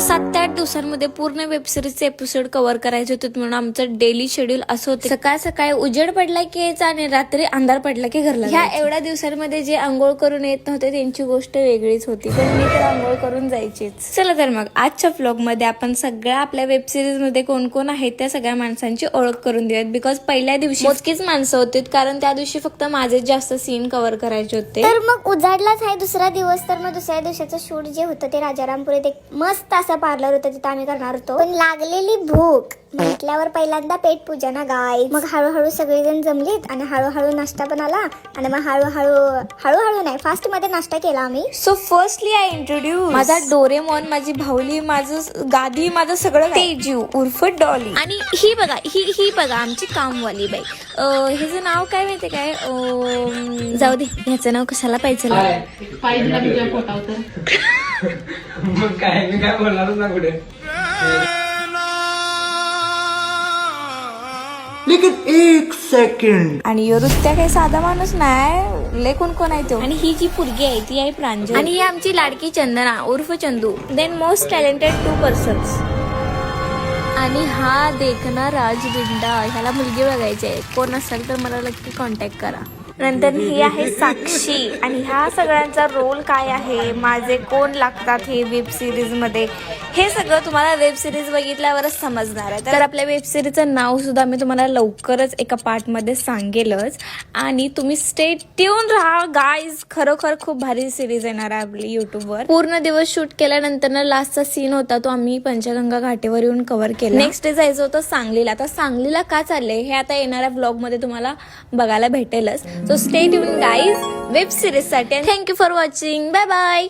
7 ते 8 दिवसांमध्ये पूर्ण वेबसिरीजचे एपिसोड कव्हर करायचे होते म्हणून आमचं डेली शेड्यूल असं होतं. सकाळ सकाळी उजेड पडला की यायचा आणि रात्री अंधार पडला की घरला. ह्या एवढ्या दिवसांमध्ये जे आंघोळ करून येत नव्हते त्यांची गोष्ट वेगळीच होती, पण मी तर आंघोळ करून जायचीच. चला तर मग आजच्या व्लॉग मध्ये आपण सगळ्या आपल्या वेबसिरीज मध्ये कोण कोण आहेत त्या सगळ्या माणसांची ओळख करून देऊयात. बिकॉज पहिल्या दिवशी मोजकीच माणसं होती, कारण त्या दिवशी फक्त माझे जास्त सीन कव्हर करायचे होते. तर मग उजाडलाच आहे दुसरा दिवस. तर मग दुसऱ्या दिवसाचं शूट जे होतं ते राजारामपुरीत एक मस्त असं पार्लर होतं, तिथं आम्ही करणार होतो. पण लागलेली भूक म्हटल्यावर पहिल्यांदा पेट पूजा ना गाय. मग हळूहळू सगळेजण जमलीत आणि हळूहळू नाश्ता पण आला आणि मग हळूहळू नाही फास्ट मध्ये नाश्ता केला आम्ही. सो फर्स्टली आय इंट्रोड्यूस माझा डोरेमॉन, माझी भावली, माझं गादी, माझं सगळं तेजू उर्फ डॉली. आणि ही बघा ही बघा आमची कामवाली बाई. ह्याचं नाव काय माहितीये काय? जाऊ दे, ह्याचं नाव कशाला पाहिजे. मग काय मी काय बोलणारच ना कुठे. लेकिन 1 सेकंड. आणि योरुत्या काही साधा माणूस नाही, लय कोण आहे तो. आणि ही जी पोरगी आहे ती आहे प्रांजल. आणि ही आमची लाडकी चंदना उर्फ Chandu. Then most talented 2 persons. आणि हा देखना राजबिंडा. ह्याला मुलगी बघायची आहे, कोण असेल तर मला नक्की कॉन्टॅक्ट करा. नंतर ही आहे साक्षी. आणि ह्या सगळ्यांचा रोल काय आहे, माझे कोण लागतात हे वेब सिरीज मध्ये, हे सगळं तुम्हाला वेब सिरीज बघितल्यावरच समजणार आहे. तर आपल्या वेब सिरीजचं नाव सुद्धा मी तुम्हाला लवकरच एका पार्ट मध्ये सांगेलच. आणि तुम्ही स्टे ट्यून राहा गाईज. खरोखर खूप भारी सिरीज येणार आहे आपली युट्यूबवर. पूर्ण दिवस शूट केल्यानंतर लास्टचा सीन होता तो आम्ही पंचगंगा घाटेवर येऊन कव्हर केला. नेक्स्ट डे जायचं होतं सांगलीला. आता सांगलीला का चाललंय हे आता येणाऱ्या ब्लॉग मध्ये तुम्हाला बघायला भेटेलच. So stay tuned guys web series साठी. Thank you for watching. Bye bye.